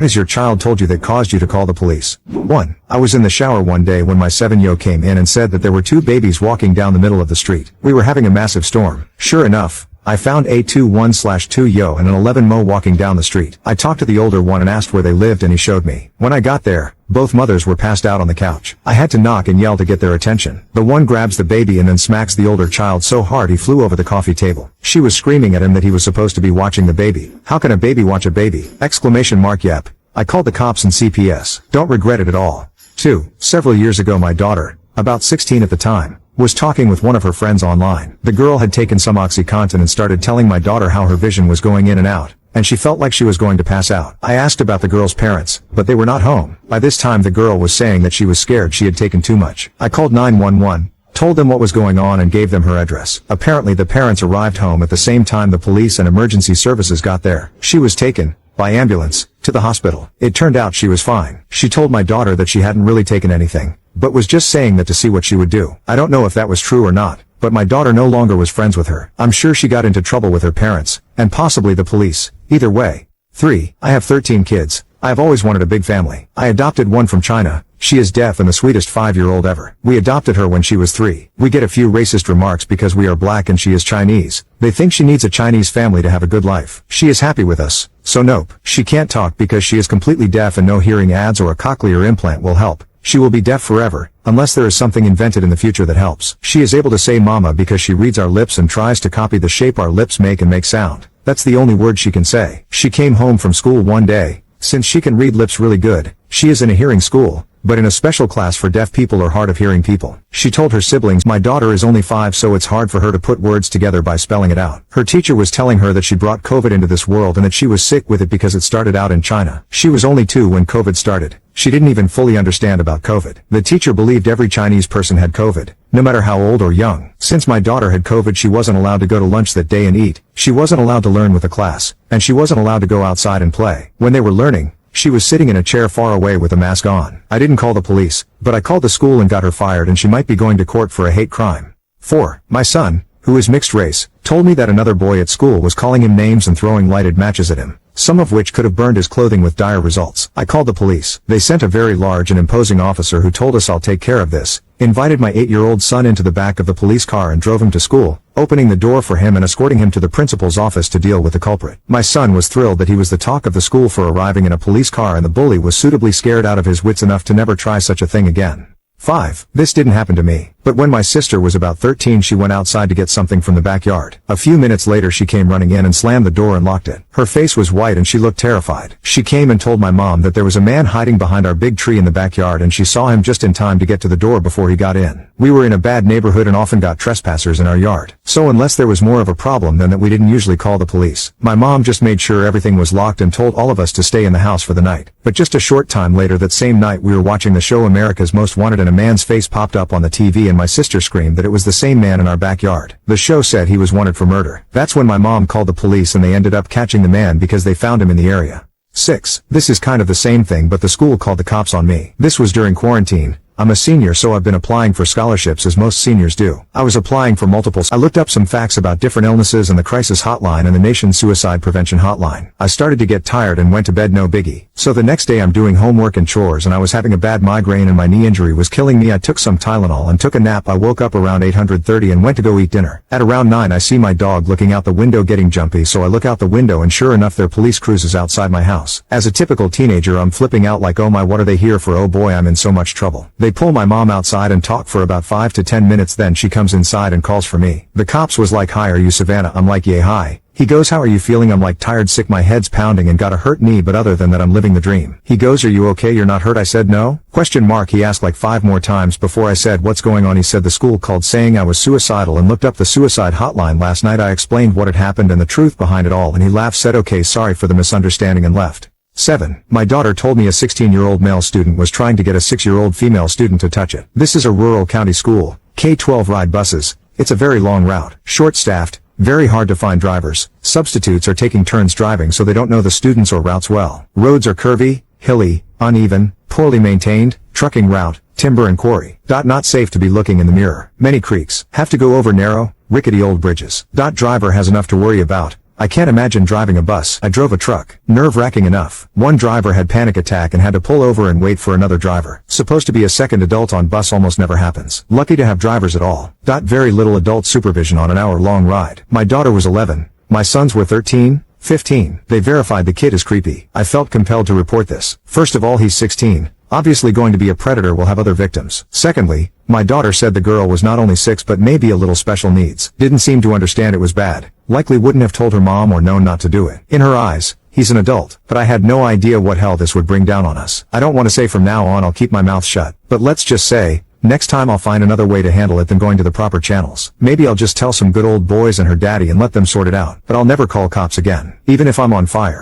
Has your child told you that caused you to call the police? 1. I was in the shower one day when my 7-year-old came in and said that there were 2 babies walking down the middle of the street. We were having a massive storm. Sure enough, I found a 21/2-yo and an 11-mo walking down the street. I talked to the older one and asked where they lived and he showed me. When I got there, both mothers were passed out on the couch. I had to knock and yell to get their attention. The one grabs the baby and then smacks the older child so hard he flew over the coffee table. She was screaming at him that he was supposed to be watching the baby. How can a baby watch a baby? Yep. I called the cops and CPS. Don't regret it at all. 2. Several years ago my daughter, about 16 at the time, was talking with one of her friends online. The girl had taken some OxyContin and started telling my daughter how her vision was going in and out, and she felt like she was going to pass out. I asked about the girl's parents, but they were not home. By this time the girl was saying that she was scared she had taken too much. I called 911, told them what was going on and gave them her address. Apparently the parents arrived home at the same time the police and emergency services got there. She was taken, by ambulance, to the hospital. It turned out she was fine. She told my daughter that she hadn't really taken anything, but was just saying that to see what she would do. I don't know if that was true or not, but my daughter no longer was friends with her. I'm sure she got into trouble with her parents, and possibly the police. Either way. 3. I have 13 kids. I have always wanted a big family. I adopted one from China. She is deaf and the sweetest 5-year-old ever. We adopted her when she was 3. We get a few racist remarks because we are black and she is Chinese. They think she needs a Chinese family to have a good life. She is happy with us. So nope. She can't talk because she is completely deaf and no hearing aids or a cochlear implant will help. She will be deaf forever, unless there is something invented in the future that helps. She is able to say mama because she reads our lips and tries to copy the shape our lips make and make sound. That's the only word she can say. She came home from school one day. Since she can read lips really good, she is in a hearing school, but in a special class for deaf people or hard of hearing people. She told her siblings, my daughter is only 5 so it's hard for her to put words together by spelling it out. Her teacher was telling her that she brought COVID into this world and that she was sick with it because it started out in China. She was only 2 when COVID started. She didn't even fully understand about COVID. The teacher believed every Chinese person had COVID, no matter how old or young. Since my daughter had COVID she wasn't allowed to go to lunch that day and eat. She wasn't allowed to learn with the class, and she wasn't allowed to go outside and play. When they were learning, she was sitting in a chair far away with a mask on. I didn't call the police, but I called the school and got her fired and she might be going to court for a hate crime. 4. My son, who is mixed race, told me that another boy at school was calling him names and throwing lighted matches at him, some of which could have burned his clothing with dire results. I called the police. They sent a very large and imposing officer who told us I'll take care of this, invited my 8-year-old son into the back of the police car and drove him to school, opening the door for him and escorting him to the principal's office to deal with the culprit. My son was thrilled that he was the talk of the school for arriving in a police car and the bully was suitably scared out of his wits enough to never try such a thing again. 5. This didn't happen to me, but when my sister was about 13 she went outside to get something from the backyard. A few minutes later she came running in and slammed the door and locked it. Her face was white and she looked terrified. She came and told my mom that there was a man hiding behind our big tree in the backyard and she saw him just in time to get to the door before he got in. We were in a bad neighborhood and often got trespassers in our yard. So unless there was more of a problem than that we didn't usually call the police. My mom just made sure everything was locked and told all of us to stay in the house for the night. But just a short time later that same night we were watching the show America's Most Wanted and a man's face popped up on the TV and my sister screamed that it was the same man in our backyard. The show said he was wanted for murder. That's when my mom called the police and they ended up catching the man because they found him in the area. 6. This is kind of the same thing but the school called the cops on me. This was during quarantine. I'm a senior so I've been applying for scholarships as most seniors do. I was applying for multiples. I looked up some facts about different illnesses and the crisis hotline and the nation's suicide prevention hotline. I started to get tired and went to bed no biggie. So the next day I'm doing homework and chores and I was having a bad migraine and my knee injury was killing me. I took some Tylenol and took a nap. I woke up around 8:30 and went to go eat dinner. At around 9 I see my dog looking out the window getting jumpy so I look out the window and sure enough there are police cruises outside my house. As a typical teenager I'm flipping out like oh my what are they here for, oh boy I'm in so much trouble. They pull my mom outside and talk for about 5 to 10 minutes then she comes inside and calls for me. The cops was like hi are you Savannah? I'm like yeah hi. He goes how are you feeling? I'm like tired sick my head's pounding and got a hurt knee but other than that I'm living the dream. He goes are you okay you're not hurt? I said no? Question mark. He asked like 5 more times before I said what's going on. He said the school called saying I was suicidal and looked up the suicide hotline last night. I explained what had happened and the truth behind it all and he laughed said okay sorry for the misunderstanding and left. 7. My daughter told me a 16-year-old male student was trying to get a 6-year-old female student to touch it. This is a rural county school, K-12 ride buses. It's a very long route, short-staffed, very hard to find drivers. Substitutes are taking turns driving so they don't know the students or routes well. Roads are curvy, hilly, uneven, poorly maintained, trucking route, timber and quarry. Not safe to be looking in the mirror. Many creeks. Have to go over narrow, rickety old bridges. Driver has enough to worry about. I can't imagine driving a bus. I drove a truck. Nerve-wracking enough. One driver had panic attack and had to pull over and wait for another driver. Supposed to be a second adult on bus almost never happens. Lucky to have drivers at all. Very little adult supervision on an hour-long ride. My daughter was 11. My sons were 13, 15. They verified the kid is creepy. I felt compelled to report this. First of all, he's 16. Obviously going to be a predator, will have other victims. Secondly, my daughter said the girl was not only 6 but maybe a little special needs. Didn't seem to understand it was bad. Likely wouldn't have told her mom or known not to do it. In her eyes, he's an adult. But I had no idea what hell this would bring down on us. I don't want to say from now on I'll keep my mouth shut. But let's just say, next time I'll find another way to handle it than going to the proper channels. Maybe I'll just tell some good old boys and her daddy and let them sort it out. But I'll never call cops again. Even if I'm on fire.